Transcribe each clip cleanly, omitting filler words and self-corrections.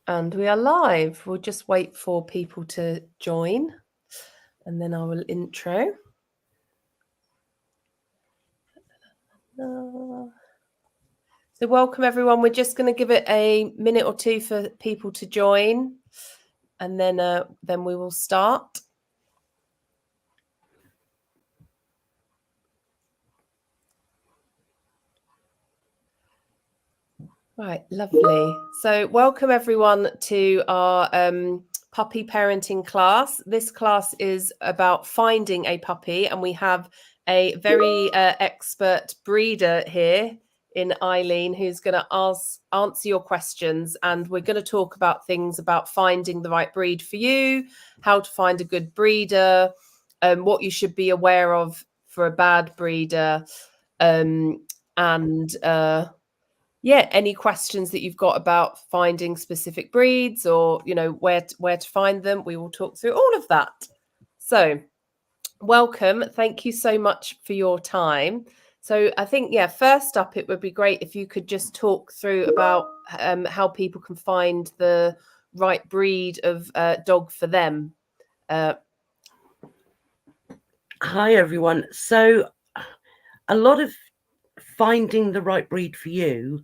And we are live. We'll just wait for people to join and then I will intro. So welcome everyone. We're just going to give it a minute or two for people to join and then we will start. Right, lovely. So welcome everyone to our puppy parenting class. This class is about finding a puppy, and we have a very expert breeder here in Aileen who's going to answer your questions, and we're going to talk about things about finding the right breed for you, how to find a good breeder, what you should be aware of for a bad breeder, and any questions that you've got about finding specific breeds or, where to find them, we will talk through all of that. So welcome. Thank you so much for your time. So I think, first up, it would be great if you could just talk through about how people can find the right breed of dog for them. Hi, everyone. So a lot of finding the right breed for you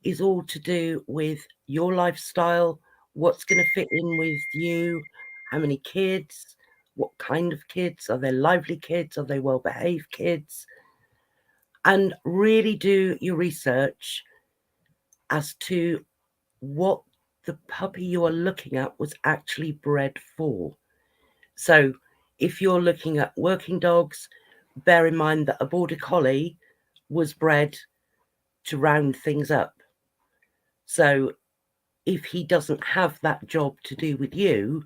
is all to do with your lifestyle, what's going to fit in with you, how many kids, what kind of kids, are they lively kids, are they well-behaved kids, and really do your research as to what the puppy you are looking at was actually bred for. So if you're looking at working dogs, bear in mind that a border collie was bred to round things up. So if he doesn't have that job to do with you,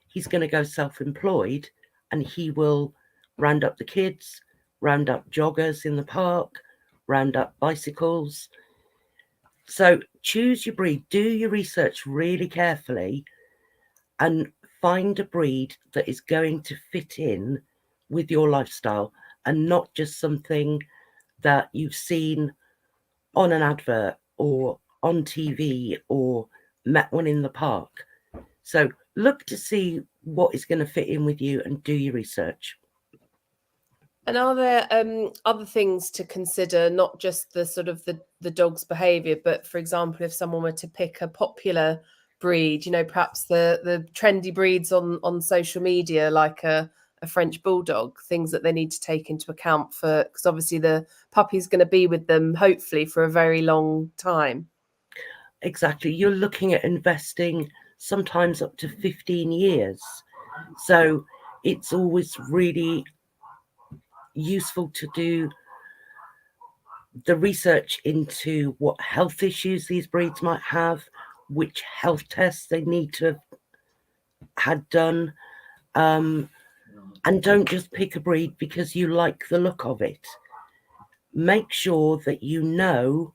he's going to go self-employed and he will round up the kids, round up joggers in the park, round up bicycles. So choose your breed, do your research really carefully and find a breed that is going to fit in with your lifestyle and not just something that you've seen on an advert or on TV or met one in the park. So look to see what is going to fit in with you and do your research. And are there other things to consider, not just the sort of the dog's behaviour, but for example, if someone were to pick a popular breed, perhaps the trendy breeds on social media, like a French bulldog, things that they need to take into account for, because obviously the puppy's going to be with them hopefully for a very long time. Exactly. You're looking at investing sometimes up to 15 years. So it's always really useful to do the research into what health issues these breeds might have, which health tests they need to have had done, and don't just pick a breed because you like the look of it. Make sure that you know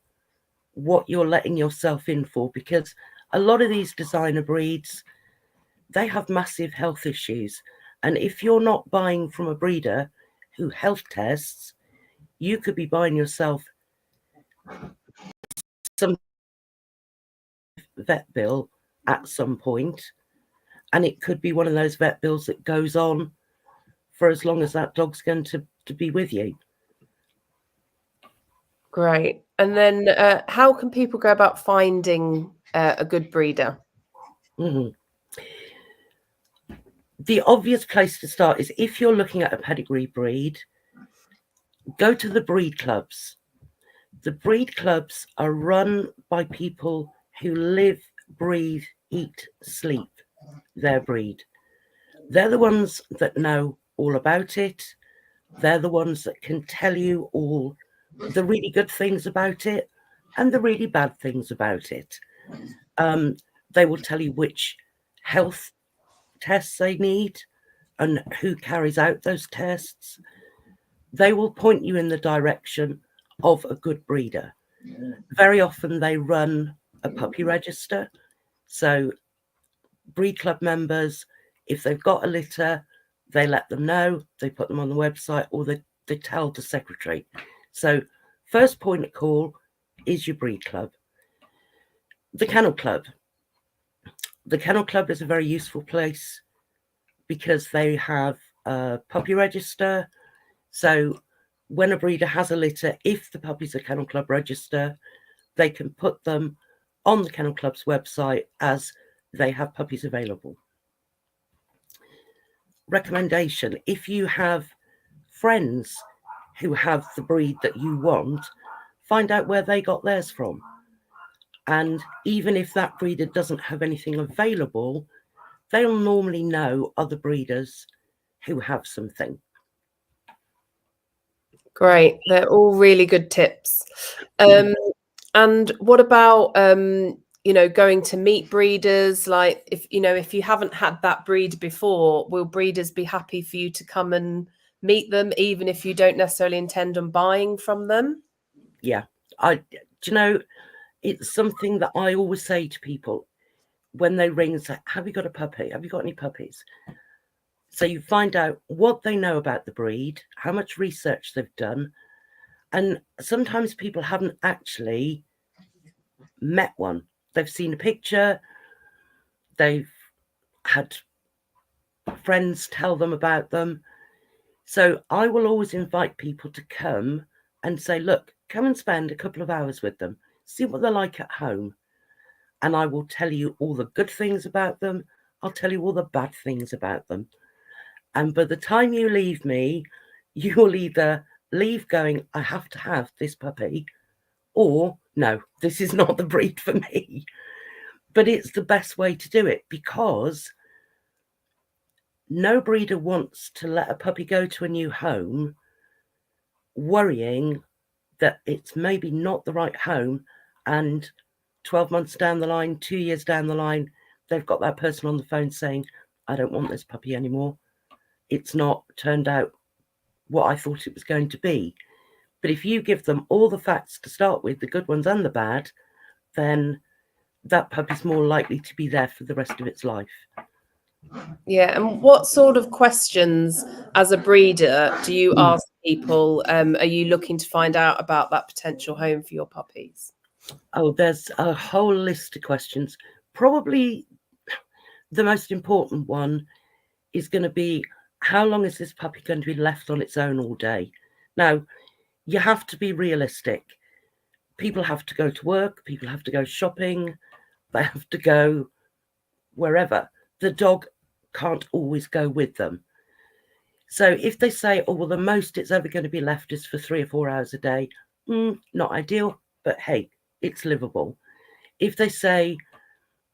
what you're letting yourself in for, because a lot of these designer breeds, they have massive health issues, and if you're not buying from a breeder who health tests, you could be buying yourself some vet bill at some point, and it could be one of those vet bills that goes on for as long as that dog's going to be with you. Great. And then how can people go about finding a good breeder? Mm-hmm. The obvious place to start is, if you're looking at a pedigree breed, go to the breed clubs. The breed clubs are run by people who live, breathe, eat, sleep their breed. They're the ones that know all about it. They're the ones that can tell you all the really good things about it and the really bad things about it. They will tell you which health tests they need and who carries out those tests. They will point you in the direction of a good breeder. Very often they run a puppy register. So breed club members, if they've got a litter, they let them know, they put them on the website, or they tell the secretary. So first point of call is your breed club. The kennel club. The Kennel Club is a very useful place because they have a puppy register. So when a breeder has a litter, if the puppy's a Kennel Club register, they can put them on the Kennel Club's website as they have puppies available. Recommendation: if you have friends who have the breed that you want, find out where they got theirs from. And even if that breeder doesn't have anything available, they'll normally know other breeders who have something. Great. They're all really good tips. And what about, going to meet breeders? Like, if you haven't had that breed before, will breeders be happy for you to come and meet them, even if you don't necessarily intend on buying from them? Yeah. It's something that I always say to people when they ring and say, have you got a puppy? Have you got any puppies? So you find out what they know about the breed, how much research they've done. And sometimes people haven't actually met one. They've seen a picture, they've had friends tell them about them. So I will always invite people to come and say, look, come and spend a couple of hours with them, see what they're like at home. And I will tell you all the good things about them. I'll tell you all the bad things about them. And by the time you leave me, you will either leave going, I have to have this puppy, or no, this is not the breed for me. But it's the best way to do it, because no breeder wants to let a puppy go to a new home worrying that it's maybe not the right home, and 12 months down the line, 2 years down the line, they've got that person on the phone saying, I don't want this puppy anymore. It's not turned out what I thought it was going to be. But if you give them all the facts to start with, the good ones and the bad, then that puppy's more likely to be there for the rest of its life. Yeah. And what sort of questions as a breeder do you ask people? Are you looking to find out about that potential home for your puppies? Oh, there's a whole list of questions. Probably the most important one is going to be, how long is this puppy going to be left on its own all day? Now, you have to be realistic. People have to go to work, people have to go shopping, they have to go wherever. The dog can't always go with them. So if they say, oh, well, the most it's ever going to be left is for 3 or 4 hours a day, not ideal, but hey, it's livable. If they say,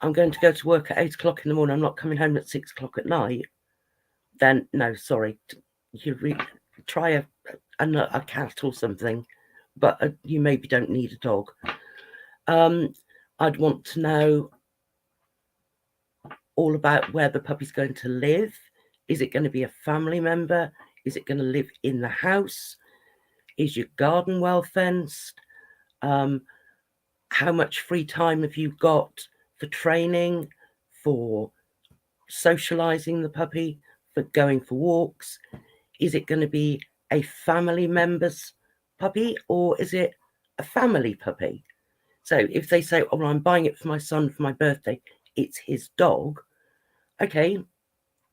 I'm going to go to work at 8 o'clock in the morning, I'm not coming home at 6 o'clock at night, then no, sorry, you try a cat or something, but you maybe don't need a dog. I'd want to know all about where the puppy's going to live. Is it going to be a family member? Is it going to live in the house? Is your garden well fenced? How much free time have you got for training, for socializing the puppy, for going for walks? Is it going to be a family member's puppy, or is it a family puppy? So if they say, oh, well, I'm buying it for my son for my birthday, it's his dog. Okay,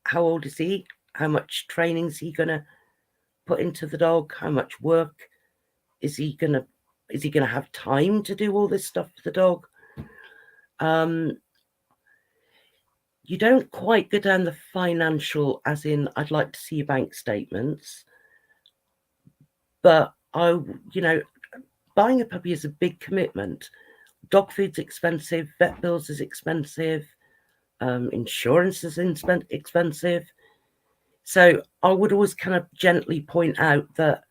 how old is he? How much training is he going to put into the dog? How much work is he going to have time to do all this stuff for the dog? You don't quite go down the financial, as in, I'd like to see your bank statements. But buying a puppy is a big commitment. Dog food's expensive, vet bills is expensive, insurance is expensive. So I would always kind of gently point out that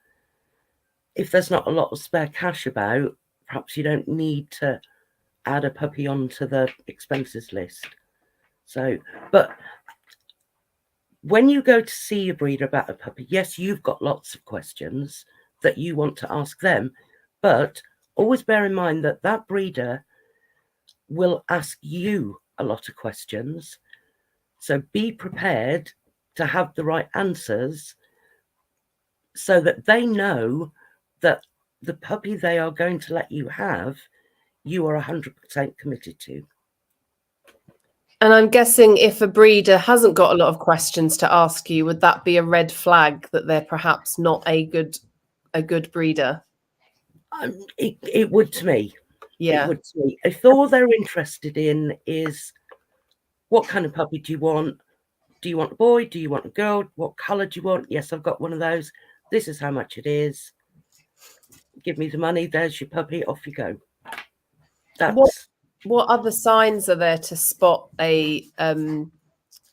if there's not a lot of spare cash about, perhaps you don't need to add a puppy onto the expenses list. So, but when you go to see a breeder about a puppy, yes, you've got lots of questions that you want to ask them, but always bear in mind that that breeder will ask you a lot of questions. So be prepared to have the right answers so that they know that the puppy they are going to let you have, you are 100% committed to. And I'm guessing if a breeder hasn't got a lot of questions to ask you, would that be a red flag that they're perhaps not a good breeder? It would to me. Yeah. It would to me. If all they're interested in is what kind of puppy do you want? Do you want a boy? Do you want a girl? What colour do you want? Yes, I've got one of those. This is how much it is. Give me the money. There's your puppy. Off you go. What other signs are there to spot a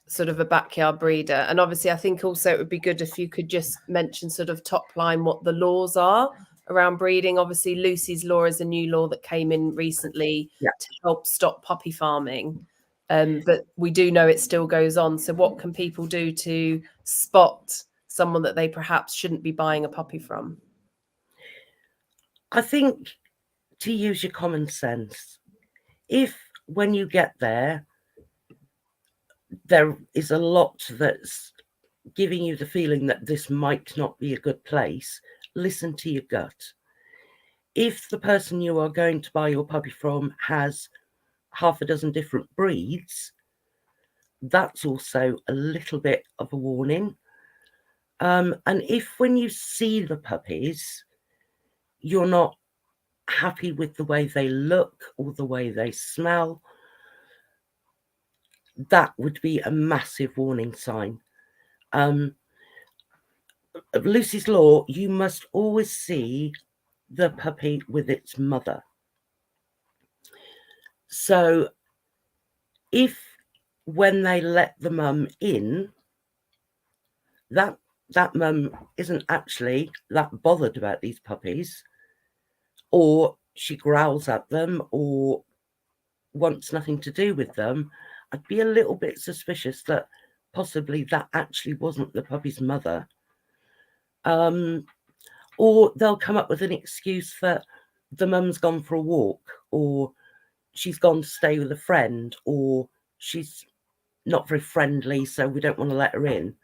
sort of a backyard breeder? And obviously, I think also it would be good if you could just mention sort of top line what the laws are around breeding. Obviously, Lucy's Law is a new law that came in recently to help stop puppy farming. But we do know it still goes on. So what can people do to spot someone that they perhaps shouldn't be buying a puppy from? I think to use your common sense. If when you get there is a lot that's giving you the feeling that this might not be a good place, listen to your gut. If the person you are going to buy your puppy from has half a dozen different breeds, that's also a little bit of a warning. And if when you see the puppies, you're not happy with the way they look or the way they smell, that would be a massive warning sign. Of Lucy's Law, you must always see the puppy with its mother. So if when they let the mum in, that mum isn't actually that bothered about these puppies, or she growls at them or wants nothing to do with them, I'd be a little bit suspicious that possibly that actually wasn't the puppy's mother. Or they'll come up with an excuse that the mum's gone for a walk, or she's gone to stay with a friend, or she's not very friendly, so we don't want to let her in.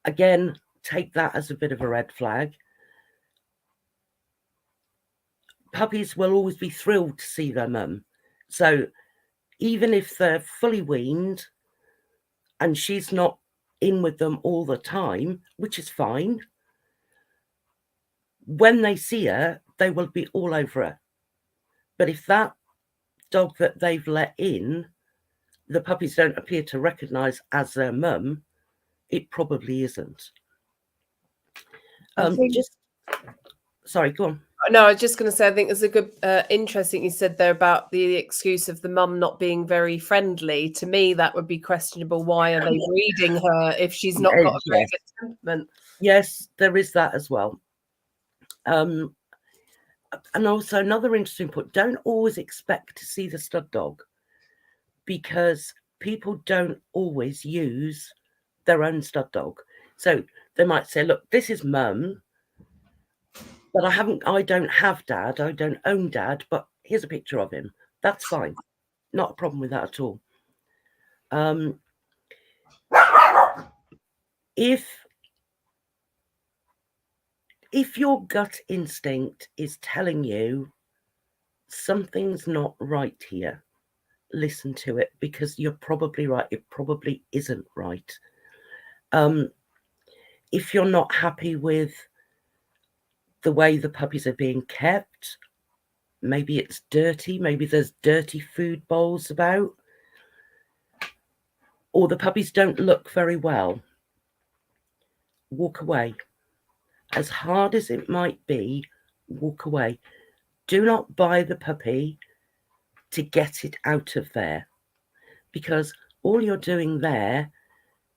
Again, take that as a bit of a red flag. Puppies will always be thrilled to see their mum. So even if they're fully weaned and she's not in with them all the time, which is fine, when they see her, they will be all over her. But if that dog that they've let in, the puppies don't appear to recognise as their mum, it probably isn't. Sorry, go on. No, I was just going to say, I think there's a good, interesting you said there about the excuse of the mum not being very friendly. To me, that would be questionable. Why are they breeding her if she's not got a very good temperament? Yes, there is that as well. And also another interesting point, don't always expect to see the stud dog, because people don't always use their own stud dog. So they might say, look, this is mum, but I don't have dad, I don't own dad, but here's a picture of him. That's fine. Not a problem with that at all. If your gut instinct is telling you something's not right here, listen to it, because you're probably right. It probably isn't right. If you're not happy with the way the puppies are being kept, maybe it's dirty, maybe there's dirty food bowls about, or the puppies don't look very well, walk away. As hard as it might be, walk away. Do not buy the puppy to get it out of there, because all you're doing there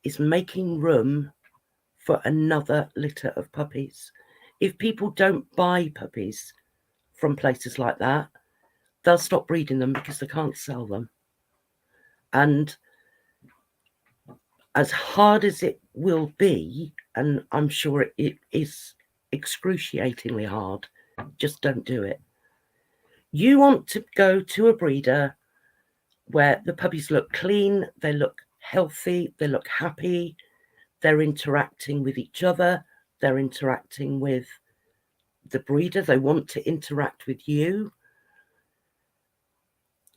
is making room for another litter of puppies. If people don't buy puppies from places like that, they'll stop breeding them because they can't sell them. And as hard as it will be, and I'm sure it is excruciatingly hard, just don't do it. You want to go to a breeder where the puppies look clean, they look healthy, they look happy, they're interacting with each other, they're interacting with the breeder, they want to interact with you.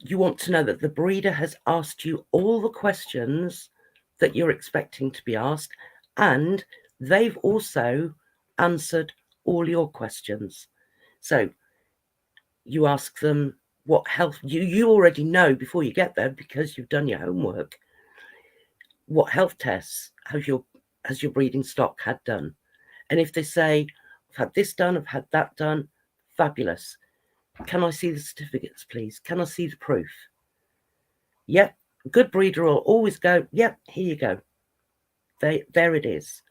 you want to know that the breeder has asked you all the questions that you're expecting to be asked, and they've also answered all your questions. So you ask them what health, you already know before you get there because you've done your homework, what health tests has your breeding stock had done. And if they say, I've had this done, I've had that done, fabulous. Can I see the certificates, please? Can I see the proof? Yep. Good breeder will always go, yep, here you go. There it is.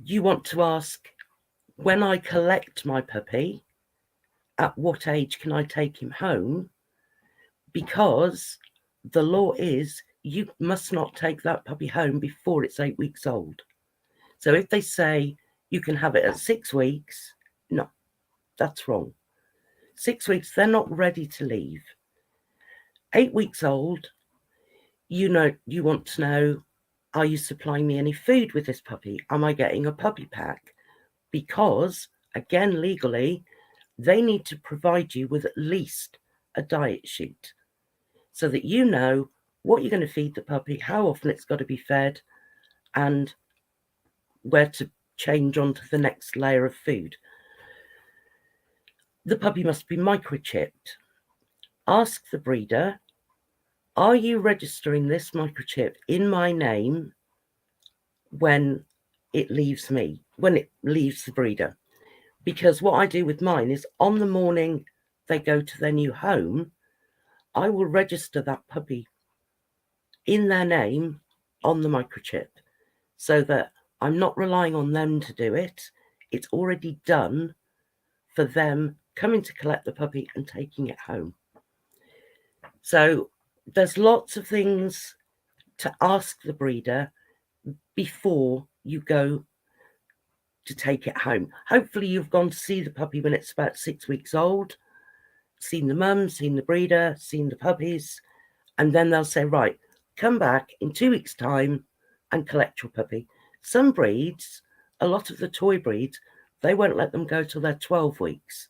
You want to ask, when I collect my puppy, at what age can I take him home? Because the law is you must not take that puppy home before it's 8 weeks old. So if they say you can have it at 6 weeks, no, that's wrong. 6 weeks, they're not ready to leave. 8 weeks old, you want to know, are you supplying me any food with this puppy? Am I getting a puppy pack? Because, again, legally, they need to provide you with at least a diet sheet so that you know what you're going to feed the puppy, how often it's got to be fed, and where to change onto the next layer of food. The puppy must be microchipped. Ask the breeder, are you registering this microchip in my name when it leaves me, when it leaves the breeder? Because what I do with mine is on the morning they go to their new home, I will register that puppy in their name on the microchip so that I'm not relying on them to do it. It's already done for them coming to collect the puppy and taking it home. So there's lots of things to ask the breeder before you go to take it home. Hopefully you've gone to see the puppy when it's about 6 weeks old, seen the mum, seen the breeder, seen the puppies, and then they'll say, right, come back in 2 weeks' time and collect your puppy. Some breeds, a lot of the toy breeds, they won't let them go till they're 12 weeks.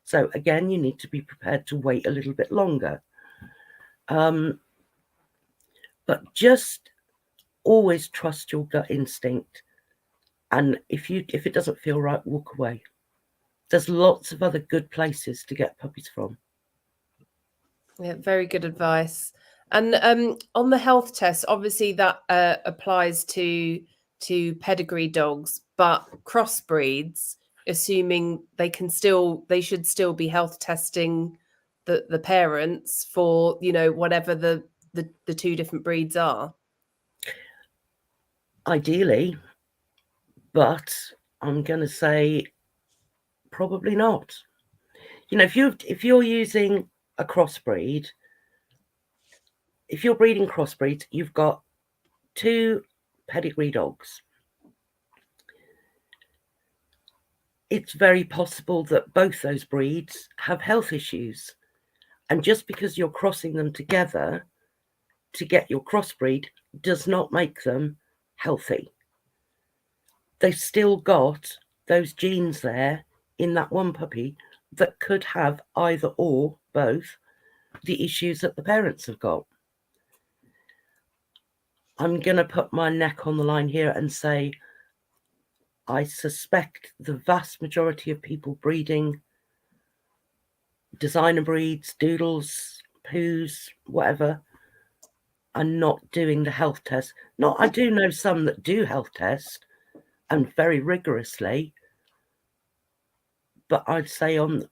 So again, you need to be prepared to wait a little bit longer. But just always trust your gut instinct. And if it doesn't feel right, walk away. There's lots of other good places to get puppies from. Yeah, very good advice. And on the health test, obviously that applies to pedigree dogs, but crossbreeds, assuming they should still be health testing the parents for, whatever the two different breeds are. Ideally, but I'm going to say probably not. If you're using a crossbreed, if you're breeding crossbreeds, you've got 2 pedigree dogs. It's very possible that both those breeds have health issues. And just because you're crossing them together to get your crossbreed does not make them healthy. They've still got those genes there in that one puppy that could have either or both the issues that the parents have got. I'm going to put my neck on the line here and say I suspect the vast majority of people breeding designer breeds, doodles, poos, whatever, are not doing the health test. I do know some that do health test and very rigorously, but I'd say on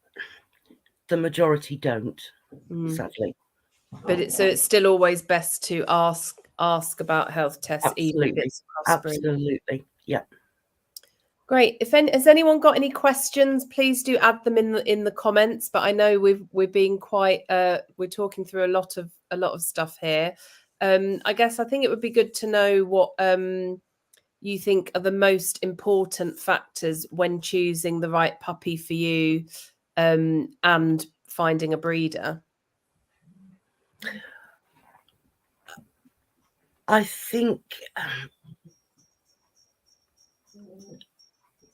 the majority don't, sadly. But it's still always best to ask about health tests. Absolutely. Even if it's Absolutely. Yeah. Great. Has anyone got any questions, please do add them in the comments. But I know we're being quite we're talking through a lot of stuff here. I think it would be good to know what you think are the most important factors when choosing the right puppy for you and finding a breeder. I think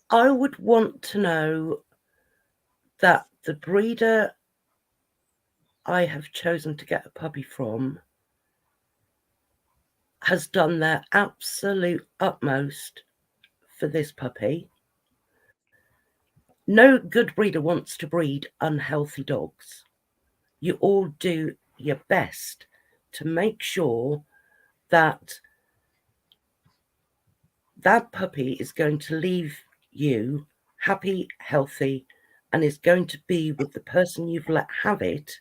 I would want to know that the breeder I have chosen to get a puppy from has done their absolute utmost for this puppy. No good breeder wants to breed unhealthy dogs. You all do your best to make sure that that puppy is going to leave you happy, healthy, and is going to be with the person you've let have it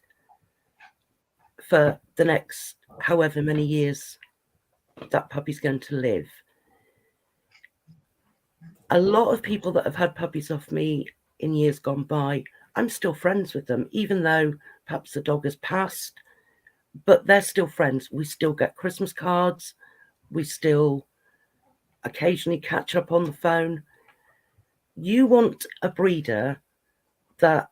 for the next however many years that puppy's going to live. A lot of people that have had puppies off me in years gone by, I'm still friends with them, even though perhaps the dog has passed, but they're still friends. We still get Christmas cards. We still occasionally catch up on the phone. You want a breeder that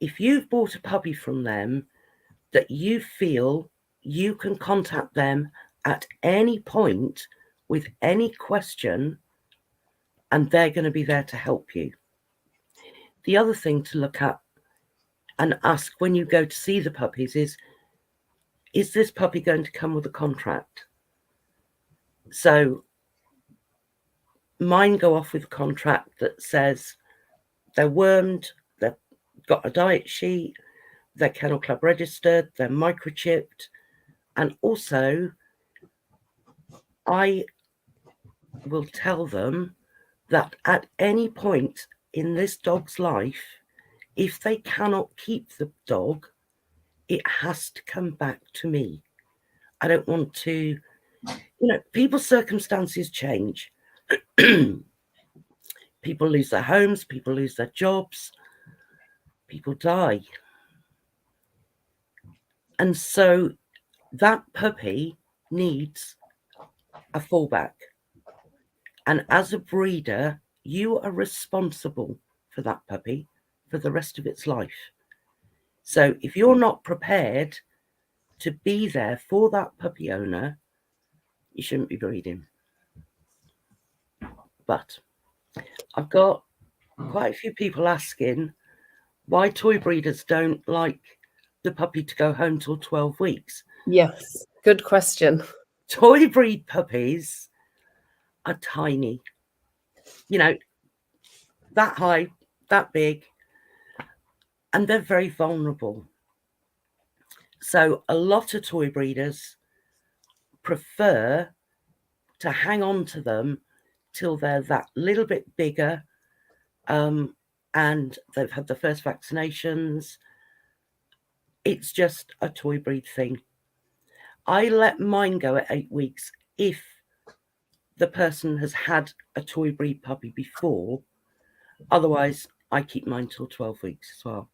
if you've bought a puppy from them, that you feel you can contact them at any point with any question, and they're going to be there to help you. The other thing to look at and ask when you go to see the puppies is this puppy going to come with a contract? So mine go off with a contract that says they're wormed, they've got a diet sheet, they're Kennel Club registered, they're microchipped, and also I will tell them that at any point in this dog's life, if they cannot keep the dog, it has to come back to me. I don't want to, people's circumstances change. People lose their homes, people lose their jobs, people die. And so that puppy needs a fallback. And as a breeder, you are responsible for that puppy for the rest of its life. So if you're not prepared to be there for that puppy owner, you shouldn't be breeding. But I've got quite a few people asking why toy breeders don't like the puppy to go home till 12 weeks. Yes, good question. Toy breed puppies are tiny, that high, that big, and they're very vulnerable. So a lot of toy breeders prefer to hang on to them till they're that little bit bigger, and they've had the first vaccinations. It's just a toy breed thing. I let mine go at 8 weeks if the person has had a toy breed puppy before. Otherwise, I keep mine till 12 weeks as well.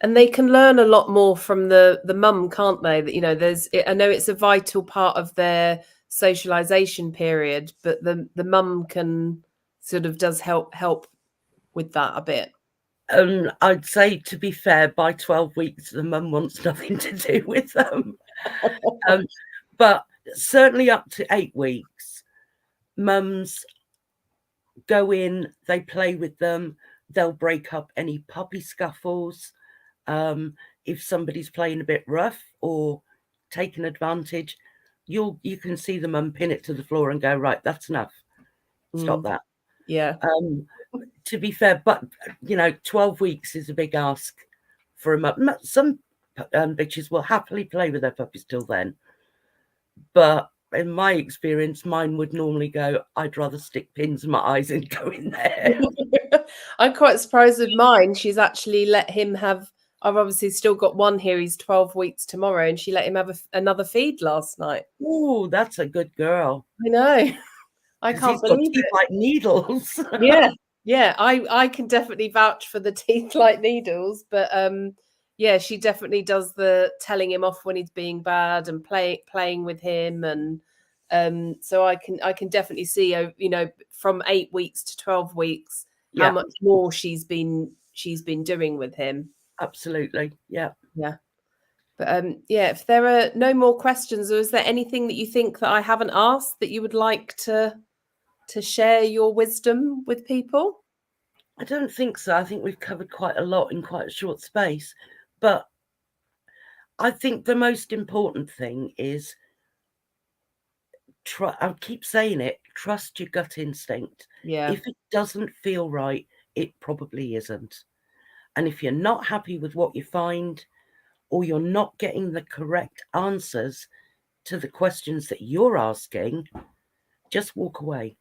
And they can learn a lot more from the mum, can't they? That I know it's a vital part of their socialization period, but the mum can sort of does help with that a bit. I'd say, to be fair, by 12 weeks, the mum wants nothing to do with them. But certainly up to 8 weeks, mums go in, they play with them, they'll break up any puppy scuffles. If somebody's playing a bit rough or taking advantage, you can see the mum pin it to the floor and go, right, that's enough. Stop that. Yeah. To be fair, but 12 weeks is a big ask for a mum. Some bitches will happily play with their puppies till then, but in my experience, mine would normally go, I'd rather stick pins in my eyes and go in there. I'm quite surprised with mine. She's actually let him have, I've obviously still got one here. He's 12 weeks tomorrow, and she let him have another feed last night. Oh, that's a good girl. I know. I can't believe it. Like needles. Yeah. I can definitely vouch for the teeth like needles, but yeah, she definitely does the telling him off when he's being bad and playing with him, and so I can definitely see, from 8 weeks to 12 weeks how much more she's been doing with him. Absolutely. Yeah. But if there are no more questions, or is there anything that you think that I haven't asked that you would like to share your wisdom with people? I don't think so. I think we've covered quite a lot in quite a short space. But I think the most important thing is, I keep saying it, trust your gut instinct. Yeah. If it doesn't feel right, it probably isn't. And if you're not happy with what you find, or you're not getting the correct answers to the questions that you're asking, just walk away.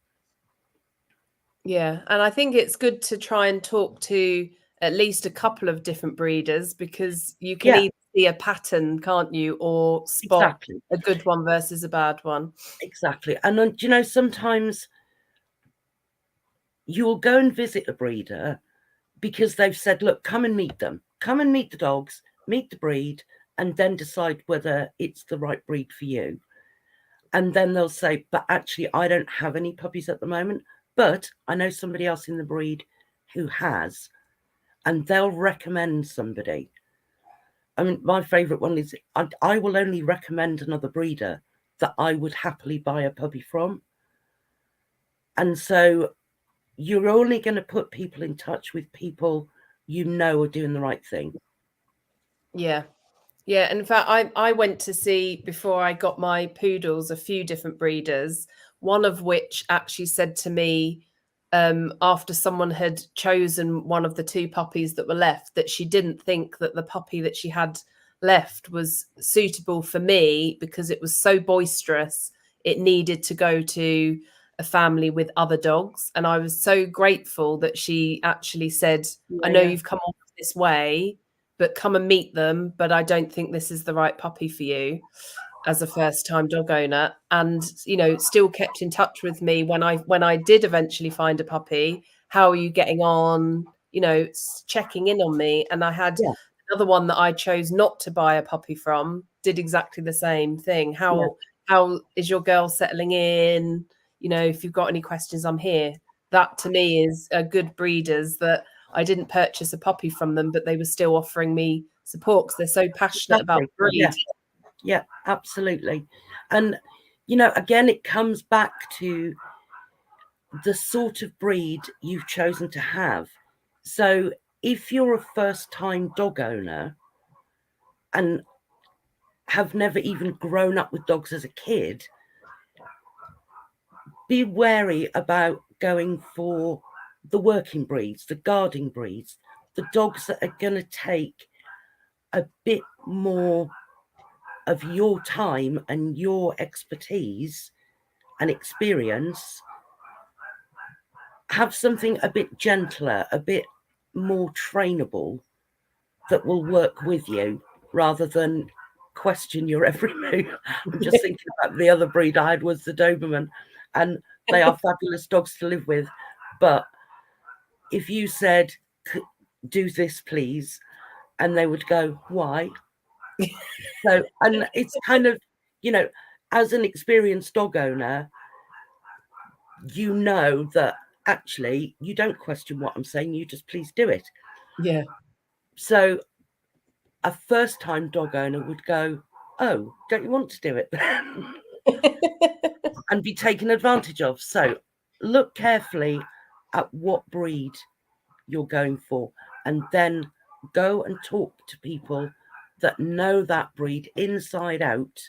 Yeah. And I think it's good to try and talk to at least a couple of different breeders, because you can Yeah, either see a pattern, can't you, or spot exactly. a good one versus a bad one. Exactly. And then, you know, sometimes you'll go and visit a breeder because they've said, look, come and meet them. Come and meet the dogs, meet the breed, and then decide whether it's the right breed for you. And then they'll say, but actually, I don't have any puppies at the moment, but I know somebody else in the breed who has, and they'll recommend somebody. I mean, my favourite one is I will only recommend another breeder that I would happily buy a puppy from. And so you're only going to put people in touch with people you know are doing the right thing. Yeah. Yeah. In fact, I went to see, before I got my poodles, a few different breeders, one of which actually said to me, after someone had chosen one of the two puppies that were left, that she didn't think that the puppy that she had left was suitable for me because it was so boisterous. It needed to go to a family with other dogs. And I was so grateful that she actually said, I know you've come all this way, but come and meet them. But I don't think this is the right puppy for you as a first time dog owner. And, you know, still kept in touch with me when I did eventually find a puppy. How are you getting on? You know, checking in on me. And I had Yeah. another one that I chose not to buy a puppy from, did exactly the same thing. How is your girl settling in? You know, if you've got any questions, I'm here. That to me is a good breeders, that I didn't purchase a puppy from them, but they were still offering me support because they're so passionate about the breed. Yeah, absolutely. And, you know, again, it comes back to the sort of breed you've chosen to have. So if you're a first time dog owner and have never even grown up with dogs as a kid, be wary about going for the working breeds, the guarding breeds, the dogs that are going to take a bit more of your time and your expertise and experience. Have something a bit gentler, a bit more trainable, that will work with you rather than question your every move. I'm just thinking about the other breed I had was the Doberman, and they are fabulous dogs to live with. But if you said, do this, please, and they would go, why? So, and it's kind of, you know, as an experienced dog owner, you know that actually you don't question what I'm saying, you just please do it. Yeah. So a first time dog owner would go, oh, don't you want to do it then? And be taken advantage of. So look carefully at what breed you're going for, and then go and talk to people that know that breed inside out,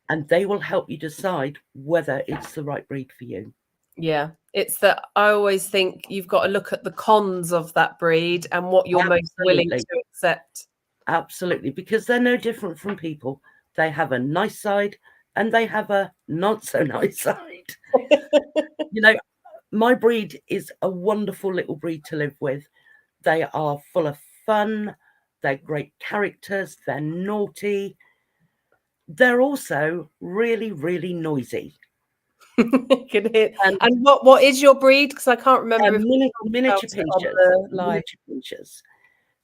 and they will help you decide whether it's the right breed for you. Yeah, it's that I always think you've got to look at the cons of that breed and what you're most willing Absolutely. to accept. Absolutely, because they're no different from people. They have a nice side and they have a not so nice side. You know, my breed is a wonderful little breed to live with. They are full of fun. They're great characters. They're naughty. They're also really, really noisy. Can hear. And And what is your breed? Because I can't remember if we miniature talked about it on pinchers. the live. Miniature pinchers.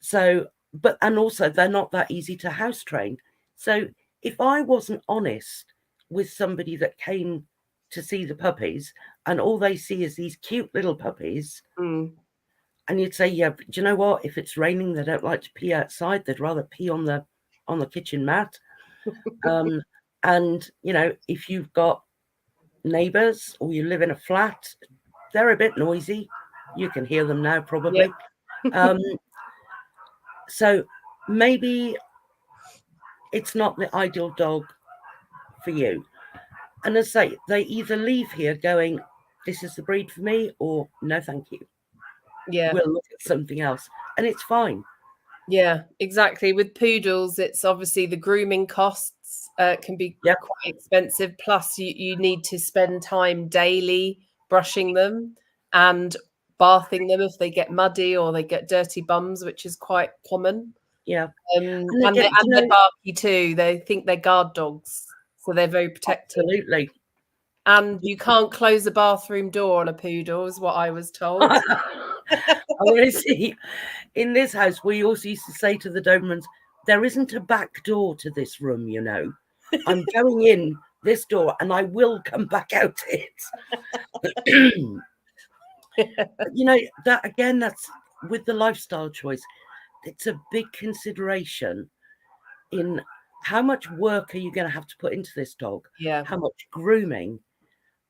So, but, and also they're not that easy to house train. So if I wasn't honest with somebody that came to see the puppies and all they see is these cute little puppies, and you'd say, yeah, but do you know what? If it's raining, they don't like to pee outside. They'd rather pee on the kitchen mat. And, you know, if you've got neighbours or you live in a flat, they're a bit noisy. You can hear them now, probably. So maybe it's not the ideal dog for you. And as I say, they either leave here going, this is the breed for me, or no, thank you. Yeah. We'll look at something else. And it's fine. Yeah, exactly. With poodles, it's obviously the grooming costs can be quite expensive. Plus, you need to spend time daily brushing them and bathing them if they get muddy or they get dirty bums, which is quite common. Yeah. And they're barky too. They think they're guard dogs, so they're very protective. Absolutely. And you can't close a bathroom door on a poodle, is what I was told. I want to see. In this house, we also used to say to the Dobermans, there isn't a back door to this room, you know. I'm going in this door and I will come back out it. You know, that again, that's with the lifestyle choice. It's a big consideration in how much work are you going to have to put into this dog? Yeah. How much grooming?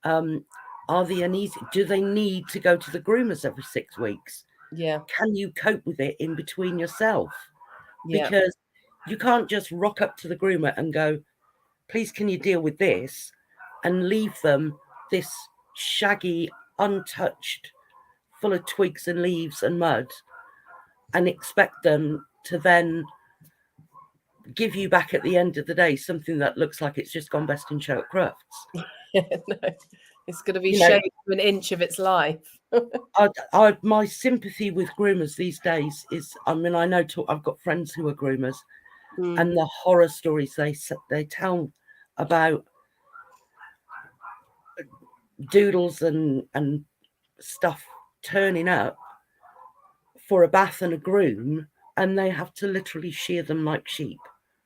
Are they uneasy? Do they need to go to the groomers every 6 weeks? Yeah. Can you cope with it in between yourself? Yeah. Because you can't just rock up to the groomer and go, please, can you deal with this? And leave them this shaggy, untouched, full of twigs and leaves and mud, and expect them to then give you back at the end of the day something that looks like it's just gone best in show at Crufts. No, it's going to be shaped to an inch of its life. My sympathy with groomers these days is, I mean, I know I've got friends who are groomers, and the horror stories they tell about doodles and stuff turning up for a bath and a groom, and they have to literally shear them like sheep.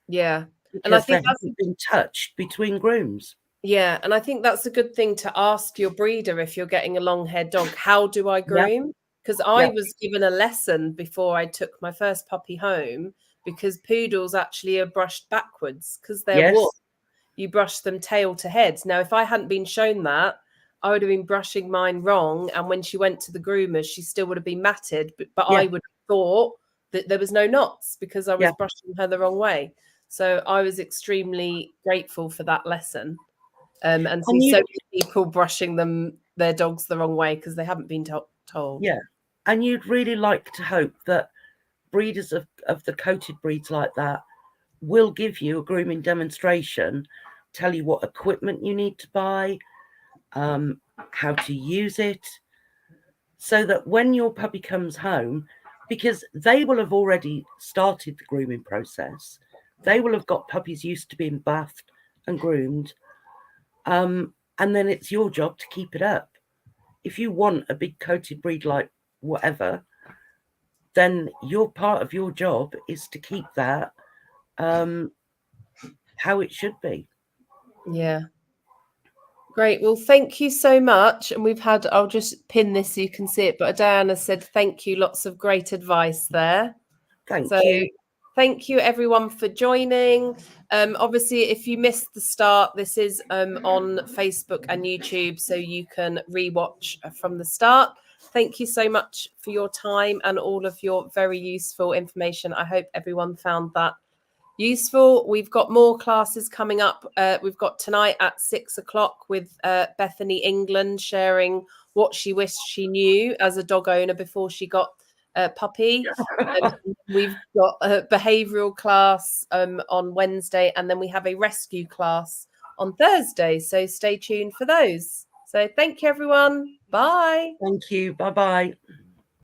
Yeah. Because and I think they haven't been touched between grooms. Yeah, and I think that's a good thing to ask your breeder if you're getting a long-haired dog. How do I groom? Because I was given a lesson before I took my first puppy home, because poodles actually are brushed backwards because they're wolf. You brush them tail to head. Now, if I hadn't been shown that, I would have been brushing mine wrong. And when she went to the groomers, she still would have been matted. But I would have thought that there was no knots because I was brushing her the wrong way. So I was extremely grateful for that lesson. And see so many people brushing their dogs the wrong way because they haven't been told. Yeah. And you'd really like to hope that breeders of the coated breeds like that will give you a grooming demonstration, tell you what equipment you need to buy, how to use it, so that when your puppy comes home, because they will have already started the grooming process, they will have got puppies used to being bathed and groomed, and then it's your job to keep it up. If you want a big coated breed like whatever, then part of your job is to keep that how it should be. Yeah. Great. Well, thank you so much. And I'll just pin this so you can see it, but Diana said thank you. Lots of great advice there. Thank you. Thank you everyone for joining. Obviously, if you missed the start, this is on Facebook and YouTube, so you can rewatch from the start. Thank you so much for your time and all of your very useful information. I hope everyone found that useful. We've got more classes coming up. We've got tonight at 6 o'clock with Bethany England sharing what she wished she knew as a dog owner before she got a puppy. We've got a behavioural class on Wednesday, and then we have a rescue class on Thursday. So stay tuned for those. So thank you, everyone. Bye. Thank you. Bye-bye.